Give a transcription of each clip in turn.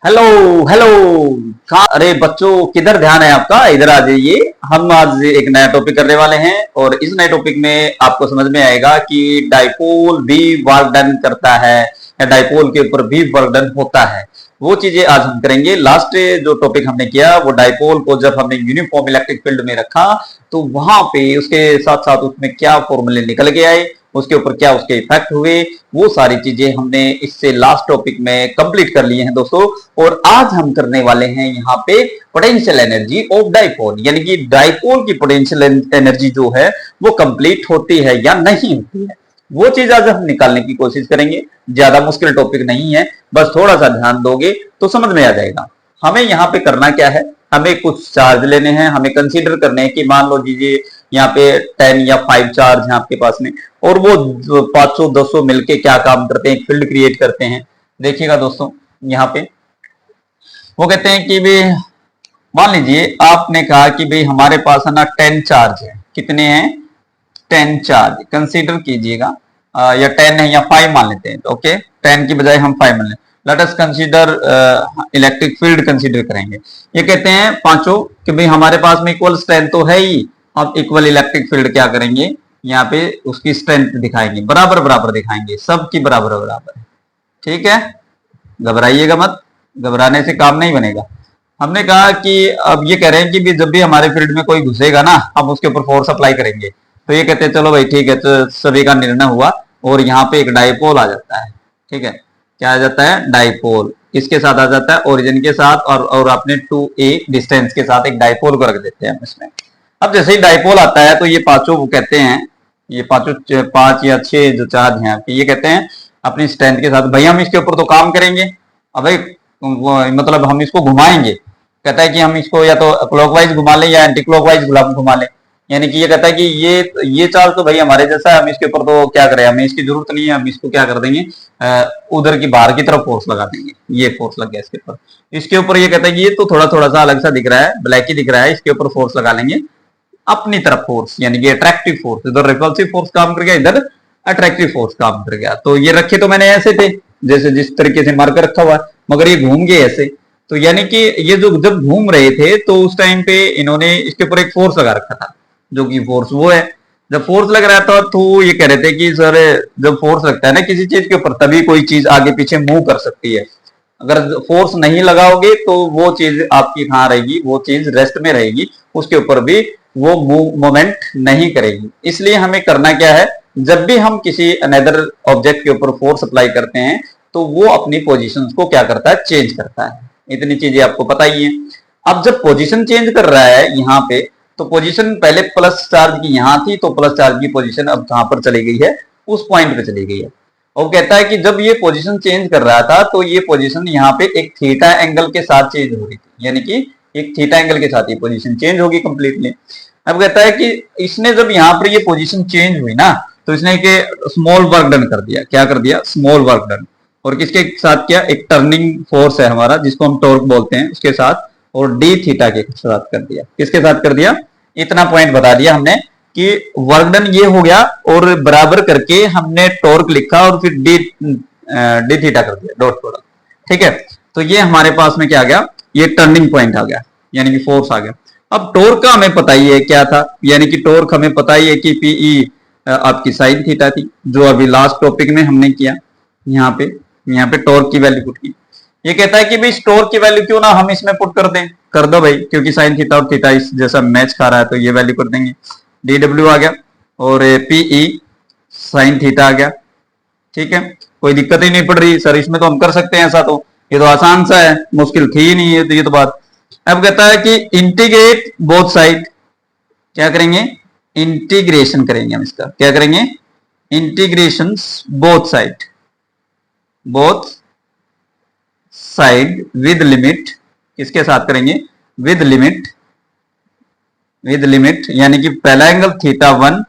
Hello hello. कहाँ, अरे बच्चों किधर ध्यान है आपका? इधर आ जाइए। हम आज एक नया टॉपिक करने वाले हैं और इस नए टॉपिक में आपको समझ में आएगा कि डाइपोल भी वर्क डन करता है या डाइपोल के ऊपर भी वर्क डन होता है। वो चीजें आज हम करेंगे। लास्ट जो टॉपिक हमने किया वो डाइपोल को जब हमने यूनिफॉर्म इलेक्ट्रिक फील्ड में रखा तो वहां पे उसके साथ साथ उसमें क्या फॉर्मूले निकल के आए, उसके ऊपर क्या उसके इफेक्ट हुए, वो सारी चीजें हमने इससे लास्ट टॉपिक में कंप्लीट कर लिए हैं दोस्तों। और आज हम करने वाले हैं यहाँ पे पोटेंशियल एनर्जी ऑफ डाइपोल, यानी कि डाइपोल की पोटेंशियल एनर्जी जो है वो कंप्लीट होती है या नहीं होती है, वो चीज आज हम निकालने की कोशिश करेंगे। ज्यादा मुश्किल टॉपिक नहीं है, बस थोड़ा सा ध्यान दोगे तो समझ में आ जाएगा। हमें यहाँ पे करना क्या है, हमें कुछ चार्ज लेने हैं, हमें कंसीडर करने हैं कि मान लो दीजिए यहाँ पे 10 या 5 चार्ज हैं आपके पास में, और वो 500 200 मिलके क्या काम करते हैं, फील्ड क्रिएट करते हैं। देखिएगा दोस्तों, यहाँ पे वो कहते हैं कि भाई मान लीजिए आपने कहा कि भाई हमारे पास है ना 10 चार्ज है। कितने हैं? 10 चार्ज कंसीडर कीजिएगा, या 10 है या 5 मान लेते हैं। तो ओके, 10 की बजाय हम 5 मान लें। Let us consider electric field consider करेंगे। ये कहते हैं पांचों कि भाई हमारे पास में इक्वल स्ट्रेंथ तो है ही, अब इक्वल इलेक्ट्रिक फील्ड क्या करेंगे, यहाँ पे उसकी स्ट्रेंथ दिखाएंगे, बराबर बराबर दिखाएंगे, सबकी बराबर बराबर। ठीक है, घबराइएगा मत, घबराने से काम नहीं बनेगा। हमने कहा कि अब ये कह रहे हैं कि भी जब भी हमारे फील्ड में कोई घुसेगा ना, हम उसके ऊपर फोर्स अप्लाई करेंगे। तो ये कहते हैं चलो भाई ठीक है, तो सभी का निर्णय हुआ और यहाँ पे एक डाइपोल आ जाता है। ठीक है, क्या आ जाता है? डाइपोल। किसके साथ आ जाता है? ओरिजिन के साथ, और अपने 2a डिस्टेंस के साथ एक डाइपोल को रख देते हैं इसमें। अब जैसे ही डाइपोल आता है तो ये पांचों वो कहते हैं, ये पांचों 5 या 6 जो चार्ज हैं आपके, ये कहते हैं अपनी स्ट्रेंथ के साथ भाई हम इसके ऊपर तो काम करेंगे। अब मतलब हम इसको घुमाएंगे। कहता है कि हम इसको या तो क्लॉकवाइज घुमा लें या एंटी क्लॉकवाइज घुमा लें। यानी कि ये कहता है कि ये चार्ज तो भाई हमारे जैसा है, हम इसके ऊपर तो क्या करें, हमें इसकी जरूरत नहीं है, हम इसको क्या कर देंगे, उधर की बाहर की तरफ फोर्स लगा देंगे। ये फोर्स लग गया इसके ऊपर। इसके ऊपर ये कहता है कि ये तो थोड़ा थोड़ा सा अलग सा दिख रहा है, ब्लैक ही दिख रहा है, इसके ऊपर फोर्स लगा लेंगे अपनी तरफ फोर्स, यानी कि अट्रैक्टिव फोर्स। इधर रिपल्सिव फोर्स काम कर गया, इधर अट्रैक्टिव फोर्स काम कर गया। तो ये रखे तो मैंने ऐसे थे जैसे जिस तरीके से मार्कर रखा हुआ है, मगर ये घूम गए ऐसे। तो यानी कि ये जो जब घूम रहे थे तो उस टाइम पे इन्होंने इसके ऊपर एक फोर्स लगा रखा था, जो कि फोर्स वो है। जब फोर्स लग रहा था तो ये कह रहे थे कि सर जब फोर्स लगता है ना किसी चीज के ऊपर, तभी कोई चीज आगे पीछे मूव कर सकती है। अगर फोर्स नहीं लगाओगे तो वो चीज आपकी कहाँ रहेगी, वो चीज रेस्ट में रहेगी, उसके ऊपर भी वो मूवमेंट नहीं करेगी। इसलिए हमें करना क्या है, जब भी हम किसी अनदर ऑब्जेक्ट के ऊपर फोर्स अप्लाई करते हैं तो वो अपनी पोजीशंस को क्या करता है, चेंज करता है। इतनी चीजें आपको पता ही है। अब जब पोजीशन चेंज कर रहा है यहाँ पे, तो पोजीशन पहले प्लस चार्ज की यहाँ थी, तो प्लस चार्ज की पोजीशन अब कहां पर चली गई है, उस पॉइंट पे चली गई है। और कहता है कि जब ये पोजीशन चेंज कर रहा था तो ये पोजीशन यहाँ पे एक थीटा एंगल के साथ चेंज हो रही थी, यानी कि एक थीटा एंगल के साथ ये पोजीशन चेंज होगी कंप्लीटली। अब कहता है कि इसने जब यहाँ पर ये पोजीशन चेंज हुई ना, तो इसने एक स्मॉल वर्क डन कर दिया। क्या कर दिया? Small work done. और किसके साथ किया? एक टर्निंग फोर्स है हमारा जिसको हम टॉर्क बोलते हैं, उसके साथ, और डी थीटा के साथ कर दिया। किसके साथ कर दिया? इतना पॉइंट बता दिया हमने कि वर्क डन ये हो गया, और बराबर करके हमने टॉर्क लिखा और फिर डी थीटा कर दिया, डॉट प्रोडक्ट। ठीक है, तो ये हमारे पास में क्या आ गया, ये टर्निंग पॉइंट आ गया, यानी कि फोर्स आ गया। अब टॉर्क का हमें पता ही है क्या था, यानी कि टॉर्क हमें पता ही है कि पीई आपकी साइन थीटा थी, जो अभी लास्ट टॉपिक में हमने किया। यहाँ पे टॉर्क की वैल्यू पुट की। ये कहता है कि भाई टॉर्क की वैल्यू क्यों ना हम इसमें पुट कर दें, कर दो भाई, क्योंकि साइन थीटा और थीटा इस जैसा मैच खा रहा है, तो ये वैल्यू कर देंगे। डी डब्ल्यू आ गया और पीई साइन थीटा आ गया। ठीक है, कोई दिक्कत ही नहीं पड़ रही सर, इसमें तो हम कर सकते हैं ऐसा, तो ये तो आसान सा है, मुश्किल थी ही नहीं है, तो ये तो बात। अब कहता है कि इंटीग्रेट बोथ साइड। क्या करेंगे? इंटीग्रेशन करेंगे हम इसका। क्या करेंगे? Integration both side, both side with limit. किसके साथ करेंगे? With limit. विद लिमिट यानी कि पहला एंगल थीटा 1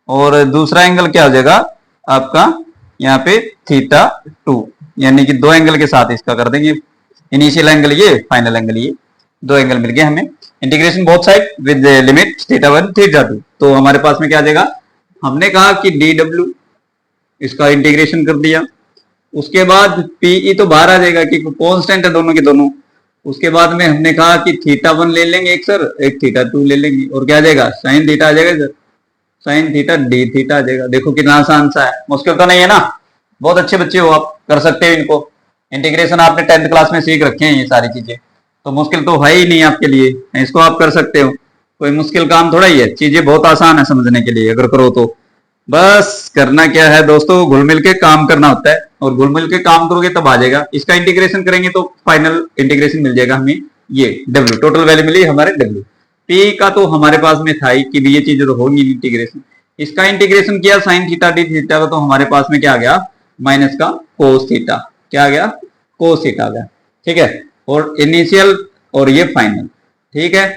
और दूसरा एंगल क्या हो जाएगा आपका यहाँ पे थीटा 2, यानी कि 2 एंगल के साथ इसका कर देंगे। इनिशियल एंगल ये, फाइनल एंगल ये, 2 एंगल मिल गए हमें। Integration both side with limit theta 1 theta 2। तो हमारे पास में क्या आ जाएगा, हमने कहा कि डी डब्ल्यू, इसका इंटीग्रेशन कर दिया, उसके बाद पीई तो बाहर आ जाएगा कि कांस्टेंट है दोनों के दोनों। उसके बाद में हमने कहा कि थीटा 1 ले लेंगे एक सर, एक थीटा 2 ले लेंगे, और क्या आ जाएगा साइन थीटा आ जाएगा sir, sine theta d theta आ जाएगा। देखो कितना आसान सा है, मुश्किल तो नहीं है ना। बहुत अच्छे बच्चे हो, आप कर सकते हो इनको। इंटीग्रेशन आपने 10th क्लास में सीख रखे हैं ये सारी चीजें, तो मुश्किल तो है ही नहीं आपके लिए, इसको आप कर सकते हो। कोई मुश्किल काम थोड़ा ही है, चीजें बहुत आसान है समझने के लिए अगर करो तो। बस करना क्या है दोस्तों, घुल मिल के काम करना होता है, और घुल मिल के काम करोगे तब आ जाएगा। इसका इंटीग्रेशन करेंगे तो फाइनल इंटीग्रेशन मिल जाएगा हमें, ये डब्ल्यू टोटल वैल्यू मिली हमारे डब्ल्यू। पी का तो हमारे पास में था ही कि ये चीजें तो होंगी इंटीग्रेशन। इसका इंटीग्रेशन किया साइन थीटा डी थीटा का, तो हमारे पास में क्या आ गया माइनस का कोस थीटा, क्या आ गया कोस थीटा आ गया। ठीक है, और इनिशियल और ये फाइनल, ठीक है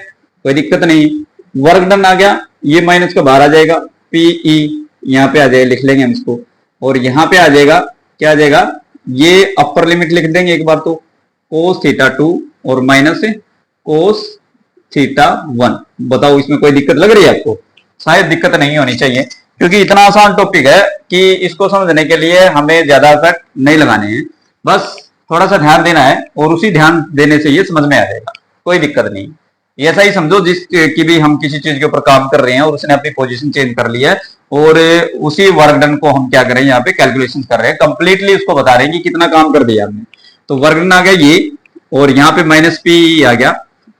कोई दिक्कत नहीं। वर्क डन आ गया, ये माइनस का बाहर आ जाएगा, पीई यहाँ पे आ जाएगा, लिख लेंगे हम इसको, और यहाँ पे आ जाएगा क्या आ जाएगा, ये अपर लिमिट लिख देंगे एक बार तो, कोस थीटा 2 और माइनस कोस थीटा 1। बताओ इसमें कोई दिक्कत लग रही है आपको? शायद दिक्कत नहीं होनी चाहिए, क्योंकि इतना आसान टॉपिक है कि इसको समझने के लिए हमें ज्यादा इफेक्ट नहीं लगाने हैं, बस थोड़ा सा ध्यान देना है, और उसी ध्यान देने से ये समझ में आ जाएगा, कोई दिक्कत नहीं। ऐसा ही समझो जिस की भी हम किसी चीज के ऊपर काम कर रहे हैं और उसने अपनी पोजीशन चेंज कर लिया है, और उसी वर्क डन को हम क्या कर रहे हैं यहाँ पे कैलकुलेशन कर रहे हैं, कंप्लीटली उसको बता रहे हैं कि कितना काम कर दिया हमने। तो वर्क डन आ गया ये, और यहाँ पे माइनस पी आ गया,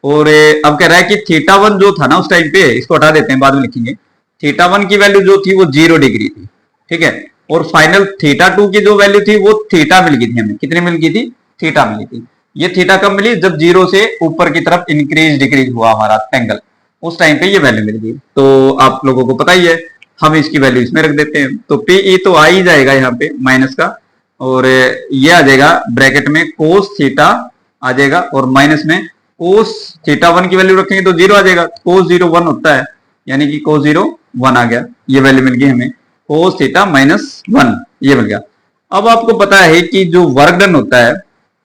और अब कह रहा है कि थीटा 1 जो था ना उस टाइम पे, इसको हटा देते हैं बाद में लिखेंगे, थीटा 1 की वैल्यू जो थी वो 0 डिग्री थी, ठीक है, और फाइनल थीटा 2 की जो वैल्यू थी वो थीटा मिल गई थी हमें, कितनी मिल गई थी, थीटा मिली थी। ये थीटा कब मिली, जब 0 से ऊपर की तरफ इंक्रीज डिक्रीज हुआ हमारा एंगल, उस टाइम पे ये वैल्यू मिल गई। तो आप लोगों को पता ही है, हम इसकी वैल्यू इसमें रख देते हैं, तो पीई तो आ ही जाएगा यहाँ पे माइनस का, और ये आ जाएगा ब्रैकेट में कोस थीटा आ जाएगा, और माइनस में कोस थीटा 1 की वैल्यू रखेंगे तो 0 आ जाएगा, कोस 0 1 होता है, यानी कि कोस 0 1 आ गया, ये वैल्यू मिल गई हमें, कोस थीटा माइनस 1 ये मिल गया। अब आपको पता है कि जो वर्क डन होता है,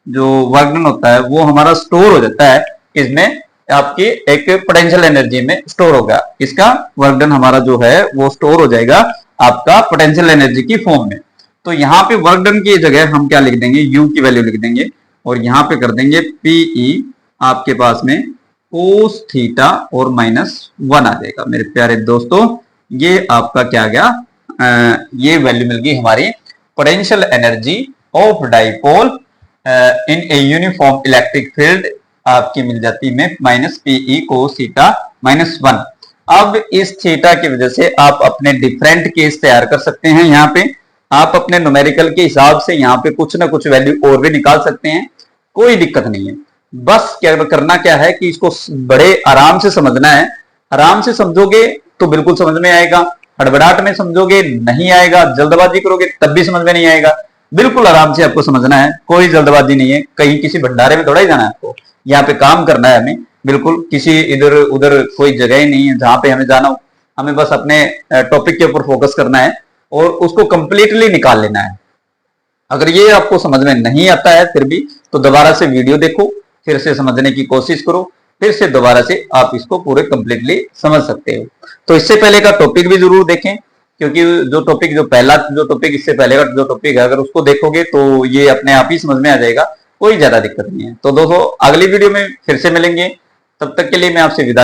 जो वर्क डन होता है वो हमारा स्टोर हो जाता है इसमें, आपकी एक पोटेंशियल एनर्जी में स्टोर होगा, इसका वर्क डन हमारा जो है वो स्टोर हो जाएगा आपका पोटेंशियल एनर्जी की फॉर्म में। तो यहाँ पे वर्क डन की जगह हम क्या लिख देंगे, यू की वैल्यू लिख देंगे, और यहाँ पे कर देंगे पीई आपके पास में कोस थीटा और माइनस 1 आ जाएगा। मेरे प्यारे दोस्तों ये आपका क्या आ गया, ये वैल्यू मिल गई हमारी potential energy of dipole in a uniform electric field, आपकी मिल जाती है minus p E cos theta minus 1। अब इस थीटा की वजह से आप अपने डिफरेंट केस तैयार कर सकते हैं, यहाँ पे आप अपने न्यूमेरिकल के हिसाब से यहाँ पे कुछ ना कुछ वैल्यू और भी निकाल सकते हैं, कोई दिक्कत नहीं है। बस क्या करना क्या है कि इसको बड़े आराम से समझना है, आराम से समझोगे तो बिल्कुल समझ में आएगा, हड़बड़ाहट में समझोगे नहीं आएगा, जल्दबाजी करोगे तब भी समझ में नहीं आएगा। बिल्कुल आराम से आपको समझना है, कोई जल्दबाजी नहीं है, कहीं किसी भंडारे में थोड़ा ही जाना है आपको, यहाँ पे काम करना है हमें, बिल्कुल किसी इधर उधर कोई जगह ही नहीं है जहां पे हमें जाना हो, हमें बस अपने टॉपिक के ऊपर फोकस करना है और उसको कंप्लीटली निकाल लेना है। अगर ये आपको समझ में नहीं आता है फिर भी, तो दोबारा से वीडियो देखो, फिर से समझने की कोशिश करो, फिर से दोबारा से आप इसको पूरे कंप्लीटली समझ सकते हो। तो इससे पहले का टॉपिक भी जरूर देखें, क्योंकि जो टॉपिक इससे पहले का जो टॉपिक है अगर उसको देखोगे तो ये अपने आप ही समझ में आ जाएगा, कोई ज्यादा दिक्कत नहीं है। तो दोस्तों अगली वीडियो में फिर से मिलेंगे, तब तक के लिए मैं आपसे विदा